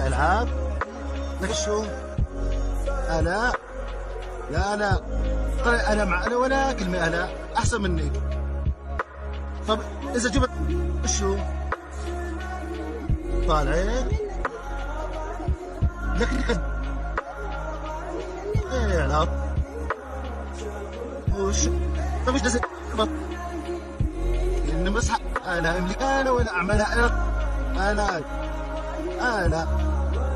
العاب. لك شو؟ الاء. يا الاء، طيب انا مع انا ولا كلمه الاء احسن منك. طب اذا جبت شو؟ طالعين لكن قد ايه لا وش. طب ايش لازم انه مسح انا املك انا ولا اعملها انا. انا